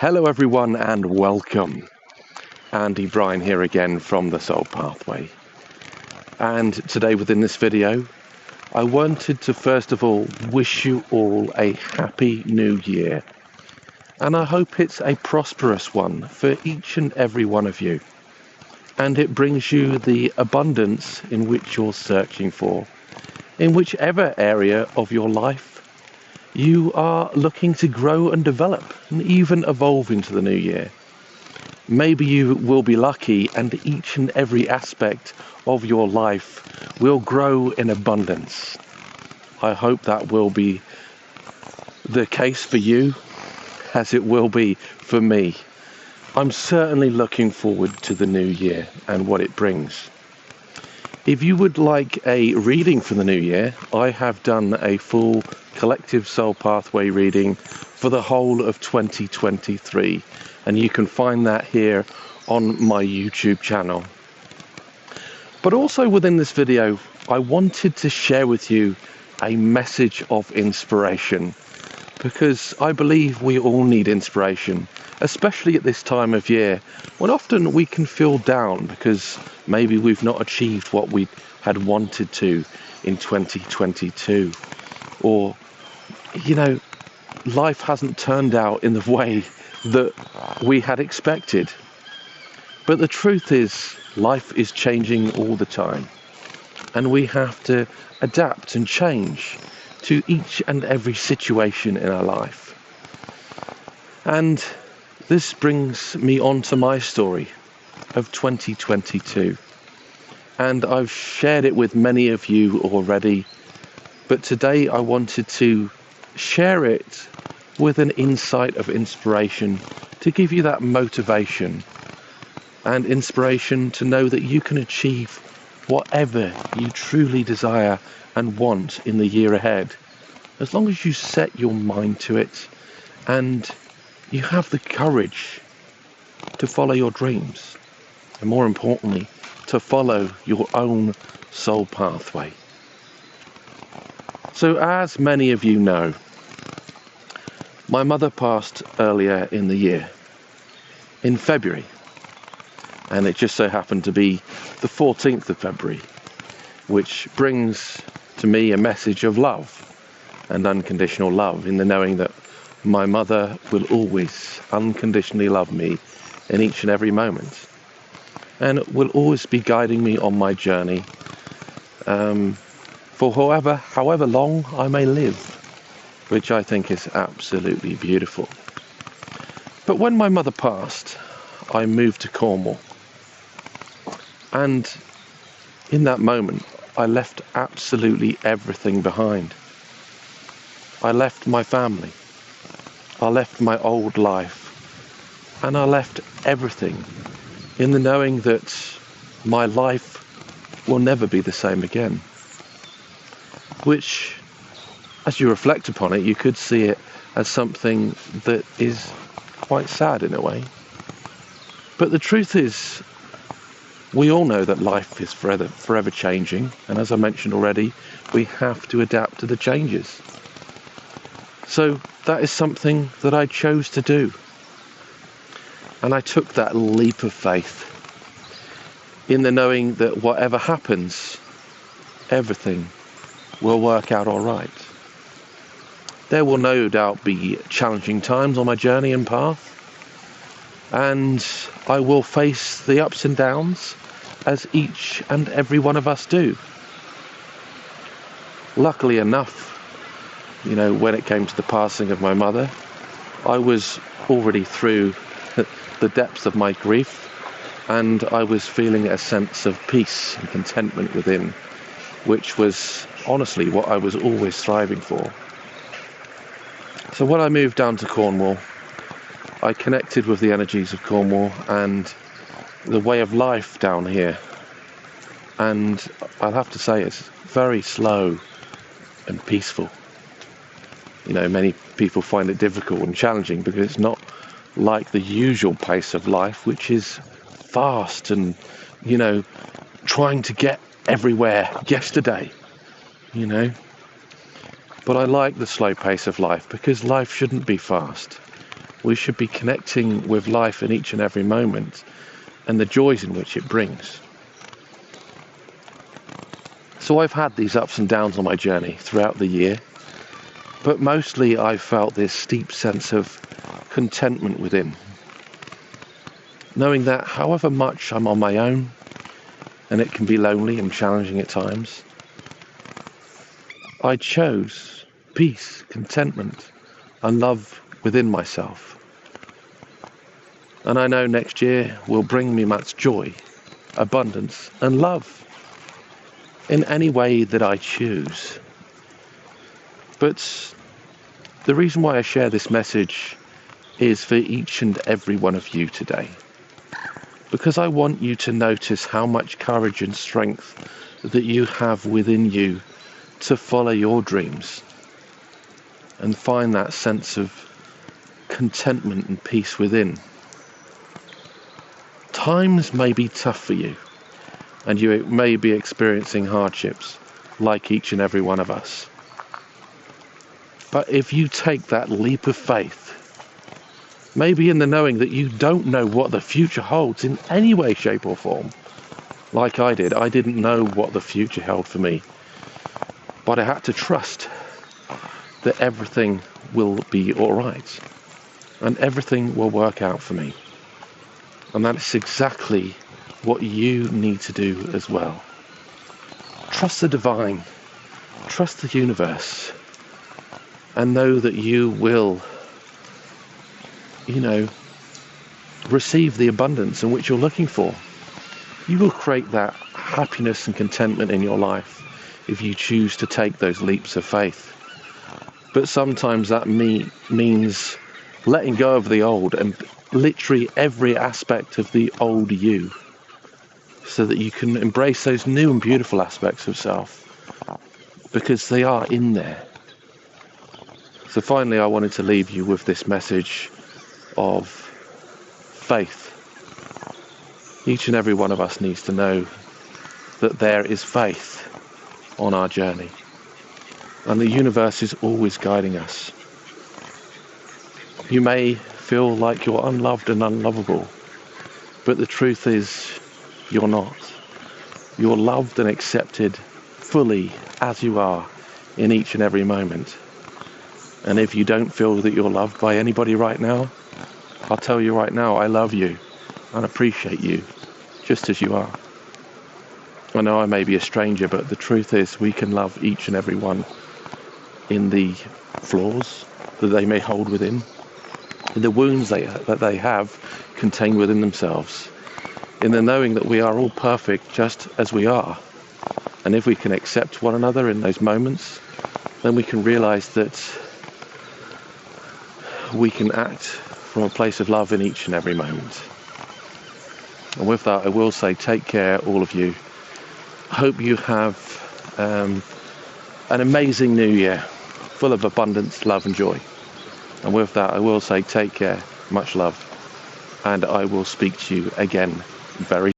Hello everyone and welcome. Andy Bryan here again from the Soul Pathway. And today within this video, I wanted to first of all wish you all a happy new year. And I hope it's a prosperous one for each and every one of you. And it brings you the abundance in which you're searching for, in whichever area of your life you are looking to grow and develop and even evolve into the new year. Maybe you will be lucky and each and every aspect of your life will grow in abundance. I hope that will be the case for you as it will be for me. I'm certainly looking forward to the new year and what it brings. If you would like a reading for the new year, I have done a full collective soul pathway reading for the whole of 2023, and you can find that here on my YouTube channel. But also within this video, I wanted to share with you a message of inspiration, because I believe we all need inspiration, especially at this time of year when often we can feel down because maybe we've not achieved what we had wanted to in 2022, or life hasn't turned out in the way that we had expected. But the truth is, life is changing all the time, and we have to adapt and change to each and every situation in our life. And this brings me on to my story of 2022. And I've shared it with many of you already, but today I wanted to share it with an insight of inspiration to give you that motivation and inspiration to know that you can achieve whatever you truly desire and want in the year ahead, as long as you set your mind to it and you have the courage to follow your dreams, and more importantly, to follow your own soul pathway. So as many of you know, my mother passed earlier in the year, in February, and it just so happened to be the 14th of February, which brings to me a message of love and unconditional love, in the knowing that my mother will always unconditionally love me in each and every moment, and will always be guiding me on my journey for however long I may live, which I think is absolutely beautiful. But when my mother passed, I moved to Cornwall, and in that moment I left absolutely everything behind. I left my family, I left my old life, and I left everything in the knowing that my life will never be the same again. Which, as you reflect upon it, you could see it as something that is quite sad in a way. But the truth is, we all know that life is forever changing, and as I mentioned already, we have to adapt to the changes. So that is something that I chose to do. And I took that leap of faith in the knowing that whatever happens, everything will work out all right. There will no doubt be challenging times on my journey and path, and I will face the ups and downs as each and every one of us do. Luckily enough, when it came to the passing of my mother, I was already through the depths of my grief, and I was feeling a sense of peace and contentment within, which was honestly what I was always striving for. So when I moved down to Cornwall, I connected with the energies of Cornwall and the way of life down here. And I'll have to say it's very slow and peaceful. Many people find it difficult and challenging because it's not like the usual pace of life, which is fast and, trying to get everywhere yesterday, But I like the slow pace of life because life shouldn't be fast. We should be connecting with life in each and every moment and the joys in which it brings. So I've had these ups and downs on my journey throughout the year, but mostly I've felt this deep sense of contentment within, knowing that however much I'm on my own, and it can be lonely and challenging at times, I chose peace, contentment, and love within myself. And I know next year will bring me much joy, abundance, and love in any way that I choose. But the reason why I share this message is for each and every one of you today, because I want you to notice how much courage and strength that you have within you to follow your dreams and find that sense of contentment and peace within. Times may be tough for you, and you may be experiencing hardships like each and every one of us. But if you take that leap of faith, maybe in the knowing that you don't know what the future holds in any way, shape or form, like I did, I didn't know what the future held for me, but I had to trust that everything will be all right and everything will work out for me. And that is exactly what you need to do as well. Trust the divine, trust the universe, and know that you will, receive the abundance in which you're looking for. You will create that happiness and contentment in your life if you choose to take those leaps of faith. But sometimes that means letting go of the old and literally every aspect of the old you, so that you can embrace those new and beautiful aspects of self, because they are in there. So finally, I wanted to leave you with this message of faith. Each and every one of us needs to know that there is faith on our journey, and the universe is always guiding us. You may feel like you're unloved and unlovable, but the truth is you're not. You're loved and accepted fully as you are in each and every moment. And if you don't feel that you're loved by anybody right now, I'll tell you right now, I love you and appreciate you just as you are. I know I may be a stranger, but the truth is we can love each and every one in the flaws that they may hold within, in the wounds that they have contained within themselves, in the knowing that we are all perfect just as we are. And if we can accept one another in those moments, then we can realize that we can act from a place of love in each and every moment. And with that, I will say take care, all of you. I hope you have an amazing new year, full of abundance, love and joy. And with that, I will say take care, much love, and I will speak to you again very soon.